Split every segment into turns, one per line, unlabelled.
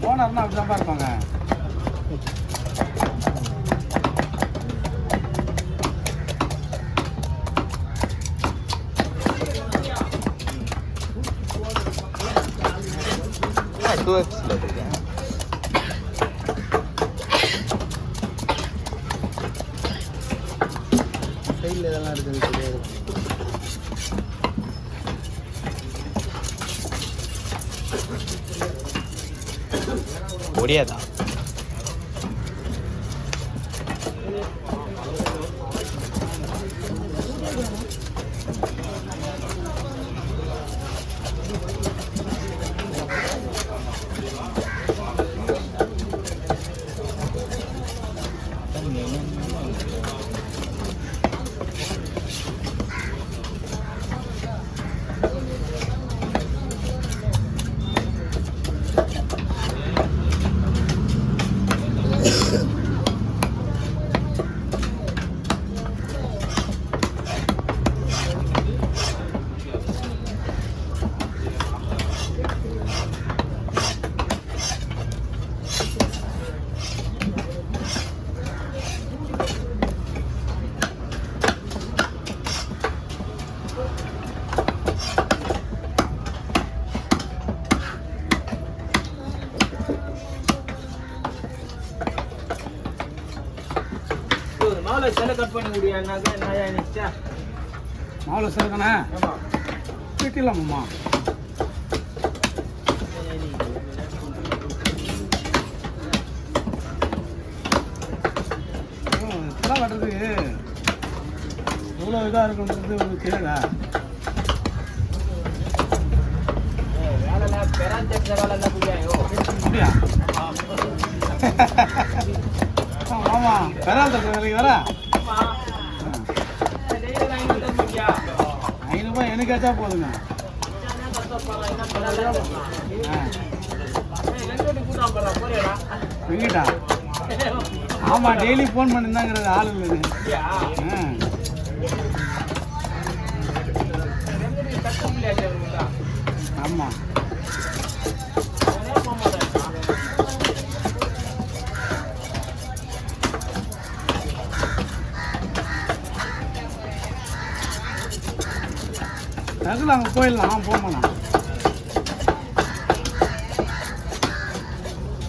ஓனர்னா அப்படிதான் இருப்பாங்க.
சைடில் இதெல்லாம் இருக்குது
முடியாதா?
மாவுல செல கட் பண்ணி முடியாதுனாக்க என்னையா நிச்சா
மாவுல செலக்கணே கிட்டிலாமாம்மா இதெல்லாம் கட்டுறதுக்கு எவ்வளோ இதாக இருக்குன்றது உங்களுக்கு தெரியாதா?
வேலை பெராஞ்ச வேலை புரியாயோ
அப்படியா? ஆமாம் பெறால் தட்டுற வேலைக்கு வர ₹500 எனக்கு ஆச்சா போதுங்க. எங்கிட்டா? ஆமாம் டெய்லி ஃபோன் பண்ணியிருந்தாங்கிறது ஆள் இல்லைன்னு. ஆமாம் தகுல அங்கே போயிடலாம். போகணும்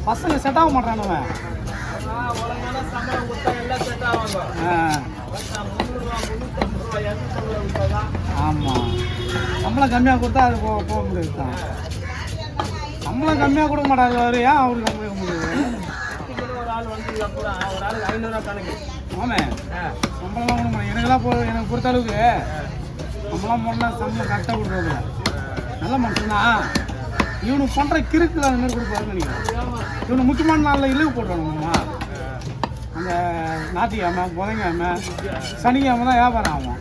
பசங்க செட் ஆக மாட்டானுவ. ஆமாம் சம்பளம் கம்மியாக கொடுத்தா அது போக முடியாது தான். சம்பளம் கம்மியாக கொடுக்க மாட்டாரு அவரு. ஏன் அவருக்கு கம்மியாக முடியாது? ஆமே சம்பளம்லாம் கொடுக்க மாட்டேன். எனக்கெல்லாம் எனக்கு பொறுத்த அளவுக்கு நம்மளாம் போனால் சம்பளம் கரெக்டாக கொடுக்குறதில்ல. நல்ல மனுஷனா இவனுக்கு பண்ணுற கிறுக்குல அந்த மாதிரி கொடுப்பாருன்னு நினைக்கிறேன். இவனு முக்கியமான நாளில் இலவு போடுறானுங்கம்மா. அந்த ஞாயிற்றுக்கிழமை புதன்கிழமை சனிக்கிழமை தான் வியாபாரம் ஆகும்.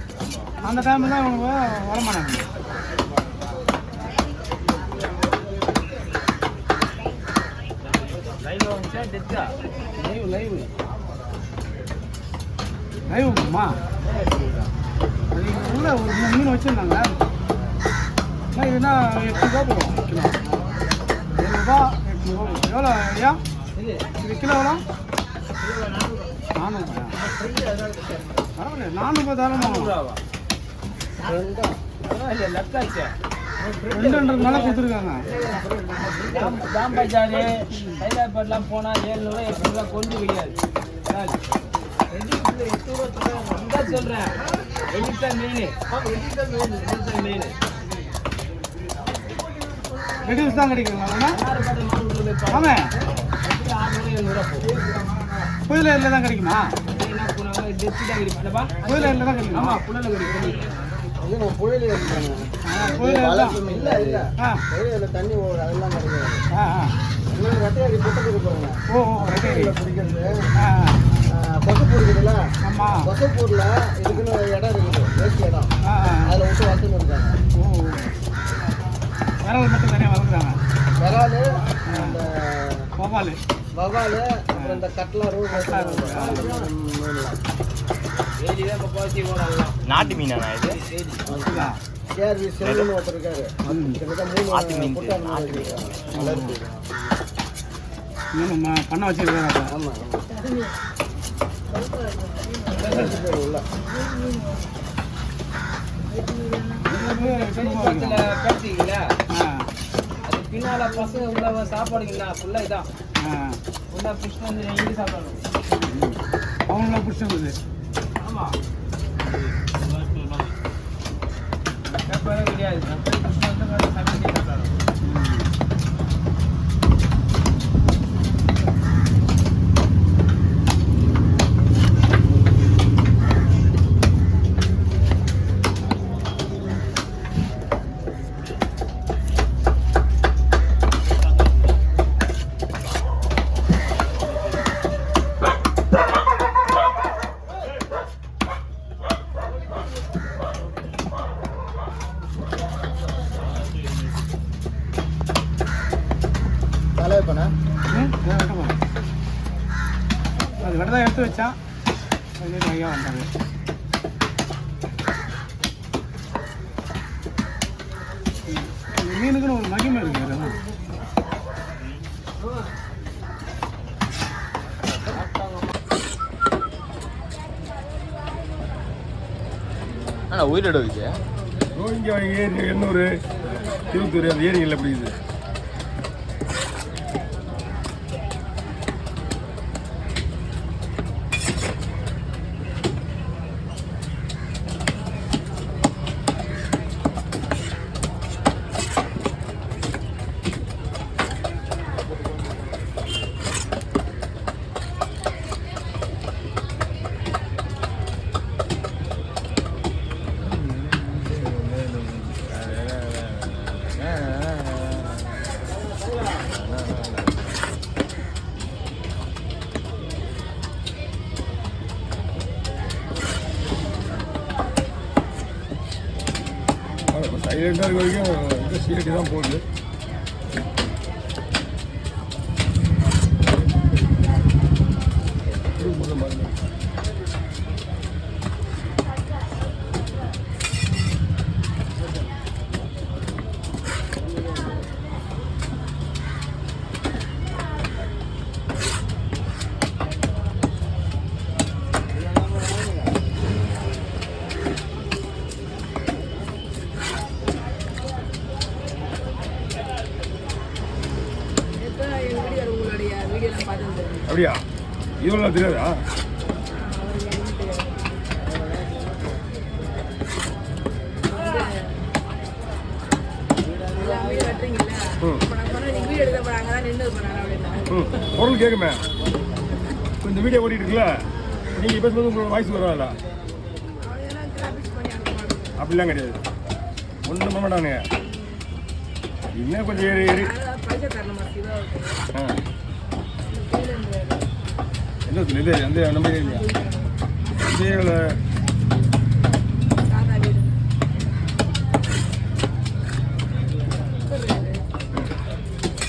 அந்த டைமில் தான் இவனுக்கு வரமாட்டாங்க. லைவுமா உள்ள ஒரு 3 மீன் வச்சுருந்தாங்க. இதுனா ₹8 போகும் கிலோ. ₹7 ₹8 எவ்வளோ ஐயா இது கிலோ எவ்வளோ? ₹400. பரவாயில்ல ₹400 தாராளமாக 200 மேலே கொடுத்துருக்காங்க.
ஜாம்பஜாரு ஹைதராபாத்லாம் போனால் ₹700 ₹800 கொஞ்சம் கிடையாது. சொல்றேன்
ரெடியூஸ் தான் கிடைக்குங்களா? ஆமாம் புயல் ஏரியில் தான் கிடைக்குமா? புயல் ஏரியில் தான் கிடைக்குமா?
புயல் தண்ணி அதெல்லாம்
ஓ
பிடிக்கிறது கொசப்பூர் இருக்குதுல்ல?
ஆமாம்
கொசப்பூரில் இதுக்குன்னு இடம் இருக்குது, வேஸ்ட் இடம். அதில் விட்டு வளர்த்துன்னு இருக்காங்க.
ஓ விரல் மட்டும் தனியாக வளர்க்குறாங்க.
விரால், அந்த
வவால்,
அப்புறம் இந்த கட்லா
நாட்டு மீனாண்ணா இது?
கேஆர்வி செல்லுன்னு ஒருத்தர் இருக்காரு. கிட்டத்தட்ட 3
ஆத்து மீன்.
வளர்ப்பு.
இன்னும் நம்ம பண்ண வச்சிருக்காரு.
ஆமாம் ஆமாம் உள்ள
பக்கத்துல பேசிக்கல அது பின்னால பசங்க உள்ள சாப்பாடுங்களா ஃபுல்லா இதான் ஃபுல்லா புஷ் வந்து இங்கே சாப்பிடணும்.
அவங்கள பிடிச்சிருந்தது.
ஆமா எப்பவே கிடையாது புஷ் வந்து சமைச்சு சாப்பிடணும்.
தலையை பண்ண
அது விட தான் எடுத்து வச்சான். ஐயா வந்தாரு. மீனுக்குன்னு ஒரு மகிமை இருக்கு. அதெல்லாம்
ஆனால் உயிரிட வைக்க
இங்கே ஏரி எண்ணூர் திருத்தூர் அந்த ஏரிகளில் பிடிக்குது. சைலண்டாக இருக்க வரைக்கும் இந்த சீரடி தான் போகுது. அப்படியா? இதுவெல்லாம் தெரியாதா? பொருள் கேட்குமே. இப்போ இந்த வீடியோ ஓடிட்டு இருக்குல்ல, நீங்கள் பேசும்போது உங்களோட வாய்ஸ் வராதுல்ல? அப்படிலாம் கிடையாது. ஒன்றும் பண்ண மாட்டானுங்க. இன்னும் கொஞ்சம் ஏறி ஏறி எந்த இல்லை அந்த நம்ம இல்லையா